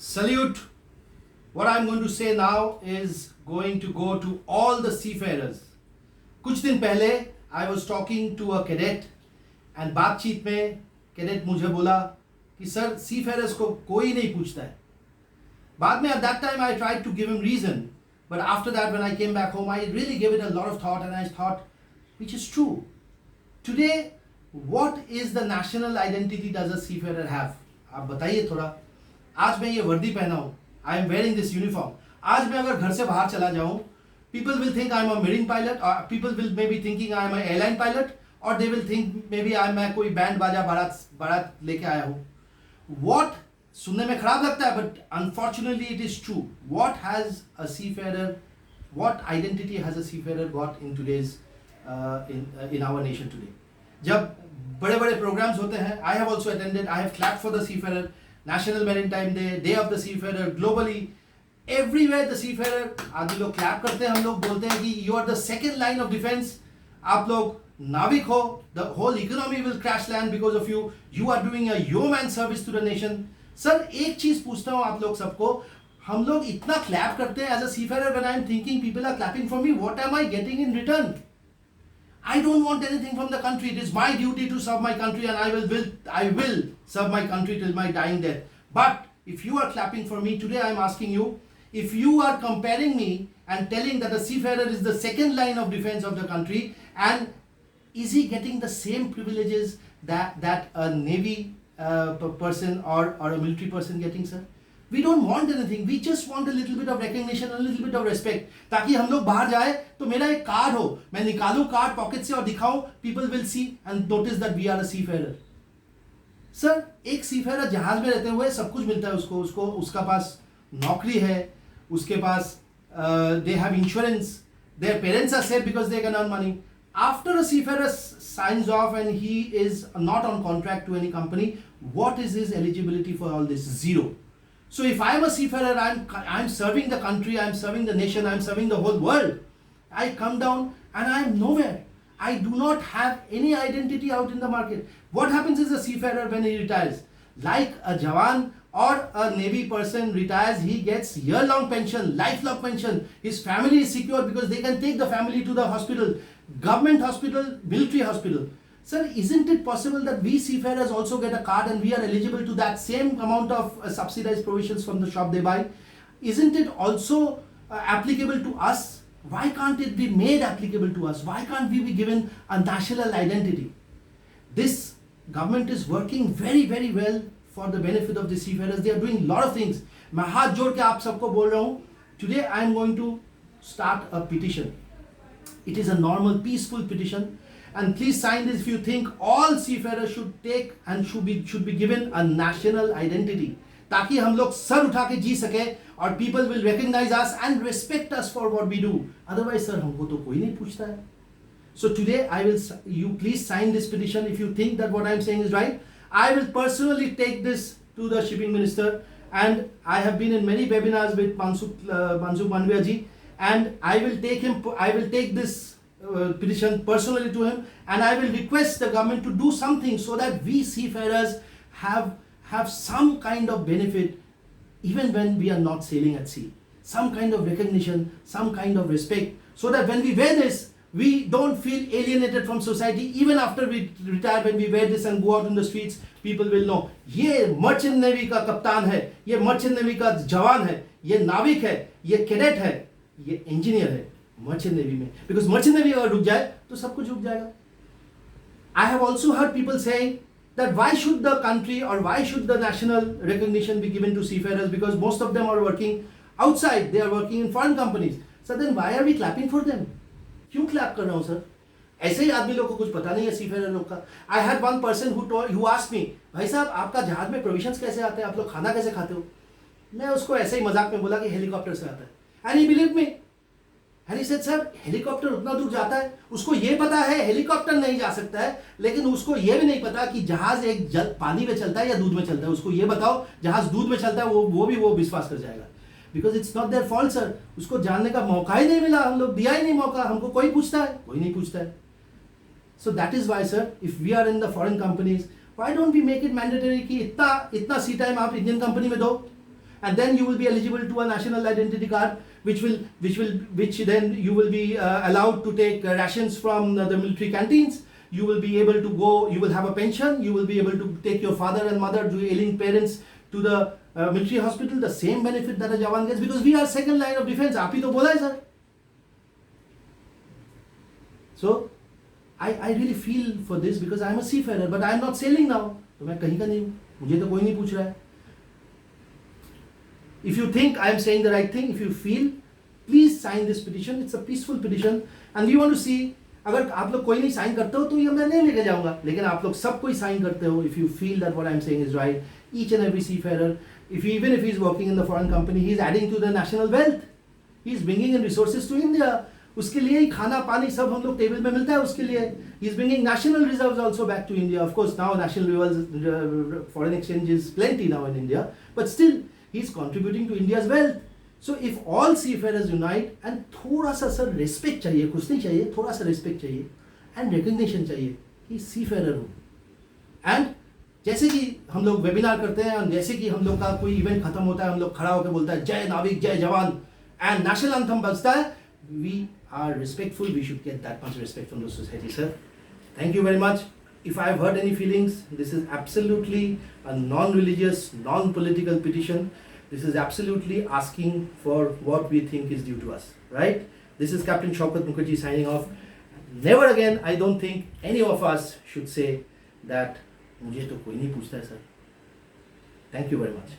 Salute. What I'm going to say now is going to go to all the seafarers. कुछ दिन पहले I was talking to a cadet and बातचीत में cadet मुझे बोला कि सर seafarers को कोई नहीं पूछता है. बाद में at that time I tried to give him reason, but after that when I came back home I really gave it a lot of thought and I thought, which is true. Today, what is the national identity does a seafarer have? आप बताइए थोड़ा. आज मैं ये वर्दी पहना हूँ, I am wearing this uniform. आज मैं अगर घर से बाहर चला जाऊँ, people will think I am a marine pilot, or people will maybe thinking I am an airline pilot, or they will think maybe मैं कोई बैंड बाजा बारात लेके आया हूँ. What सुनने में खराब लगता है, but unfortunately it is true. What has a seafarer, what identity has a seafarer got in today's in our nation today? जब बड़े बड़े programs होते हैं, I have also attended, I have clapped for the seafarer. National Maritime Day, Day of the Seafarer, globally, everywhere the seafarer, आदमी लोग clap करते हैं, हम लोग बोलते हैं कि you are the second line of defense. आप लोग नाविक हो, the whole economy will crash land because of you. You are doing a yeoman service to the nation. Sir एक चीज पूछता हूँ आप लोग सबको, हम लोग इतना clap करते हैं as a seafarer when I am thinking people are clapping for me, what am I getting in return? I don't want anything from the country. It is my duty to serve my country and I will serve my country till my dying death. But if you are clapping for me, today I am asking you, if you are comparing me and telling that a seafarer is the second line of defense of the country, and is he getting the same privileges that a navy person or a military person getting, sir? We don't want anything. We just want a little bit of recognition, a little bit of respect. ताकि हम लोग बाहर जाए तो मेरा एक card हो, मैं निकालूं कार्ड पॉकेट से और दिखाऊं, people will see and notice that we are a seafarer. Sir एक सीफेरर जहाज में रहते हुए सब कुछ मिलता है उसको उसका पास नौकरी है, उसके पास they have insurance, their parents are safe because they can earn money. After a seafarer signs off and he is not on contract to any company, what is his eligibility for all this? Zero. So if I am a seafarer, I'm serving the country, I'm serving the nation, I'm serving the whole world. I come down and I am nowhere. I do not have any identity out in the market. What happens is a seafarer when he retires, like a Jawan or a Navy person retires, he gets year-long pension, lifelong pension. His family is secure because they can take the family to the hospital, government hospital, military hospital. Sir, isn't it possible that we seafarers also get a card and we are eligible to that same amount of subsidized provisions from the shop they buy? Isn't it also applicable to us? Why can't it be made applicable to us? Why can't we be given a national identity? This government is working very, very well for the benefit of the seafarers. They are doing a lot of things. मैं हाथ जोड़ के आप सबको बोल रहा हूँ. Today I am going to start a petition. It is a normal, peaceful petition. And please sign this if you think all seafarers should take and should be given a national identity, ताकि हम लोग sir उठा के जी सके और people will recognize us and respect us for what we do. Otherwise, sir, हमको तो कोई नहीं पूछता है. So today you please sign this petition if you think that what I am saying is right. I will personally take this to the shipping minister, and I have been in many webinars with Mansukh Mandaviya ji, and I will take this petition personally to him, and I will request the government to do something so that we seafarers have some kind of benefit even when we are not sailing at sea. Some kind of recognition, some kind of respect, so that when we wear this, we don't feel alienated from society. Even after we retire, when we wear this and go out in the streets, people will know, ये merchant navy का कप्तान है, ये merchant navy का जवान है, ये नाविक है, ये कैडेट है, ये इंजीनियर है मर्चेंट नेवी में. बिकॉज मर्चेंट नेवी अगर रुक जाए तो सब कुछ रुक जाएगा. I have also heard people saying that why should the country or why should the national recognition be given to seafarers, because most of them are working outside, they are working in foreign companies. So then why are we clapping for them? क्यों clap कर रहा हूँ sir? ऐसे ही आदमी लोग को कुछ पता नहीं है सीफेरर लोग का. I had one person who asked me, भाई साहब आपका जहाज में प्रोविजंस कैसे आते हैं, आप लोग खाना कैसे खाते हो? मैं उसको ऐसे ही मजाक में बोला कि हेलीकॉप्टर से आता है. And he believed me. And he said, sir helicopter उतना दूर जाता है, उसको ये पता है हेलीकॉप्टर नहीं जा सकता है, लेकिन उसको ये भी नहीं पता कि जहाज एक पानी में चलता है या दूध में चलता है. उसको ये बताओ जहाज दूध में चलता है, वो विश्वास कर जाएगा. Because it's not their fault sir. उसको जानने का मौका ही नहीं मिला, हम लोग दिया ही नहीं मौका. हमको कोई पूछता है? कोई नहीं पूछता है. So that is why sir, if we are in the foreign companies, why don't we make it mandatory कि इतना सी टाइम आप इंडियन कंपनी में दो. and then you will be eligible to a national identity card, which then you will be allowed to take rations from the military canteens. You will be able to go, you will have a pension, you will be able to take your father and mother, your ailing parents to the military hospital, the same benefit that a Jawan gets, because we are second line of defense. आप ही तो बोला है sir. So I really feel for this because I am a seafarer, but I am not sailing now. तो मैं कहीं का नहीं हूँ, मुझे तो कोई नहीं पूछ रहा है. If you think I am saying the right thing, if you feel, please sign this petition. It's a peaceful petition, and we want to see. अगर आप लोग कोई नहीं साइन करते हो तो ये मैं नहीं लेके जाऊंगा, लेकिन आप लोग सब कोई साइन करते हो. If you feel that what I am saying is right, each and every seafarer, even if he is working in the foreign company, he is adding to the national wealth. He is bringing in resources to India. उसके लिए ही खाना पानी सब हम लोग table में मिलता है उसके लिए. He is bringing national reserves also back to India. Of course, now national reserves, foreign exchange is plenty now in India, but still he is contributing to India's wealth. So if all seafarers unite and थोड़ा सा sir respect चाहिए, कुछ नहीं चाहिए, थोड़ा सा respect चाहिए and recognition चाहिए कि seafarer हूँ. And जैसे कि हम लोग वेबिनार करते हैं, जैसे कि हम लोग का कोई इवेंट खत्म होता है, हम लोग खड़ा होकर बोलता है जय नाविक जय जवान and national anthem बजता है, we are respectful. We should get that much respect from the society, sir. Thank you very much. If I have hurt any feelings, this is absolutely a non-religious, non-political petition. This is absolutely asking for what we think is due to us, right? This is Captain Shaukat Mukherjee signing off. Never again, I don't think any of us should say that मुझे तो कोई नहीं पूछता है, sir. Thank you very much.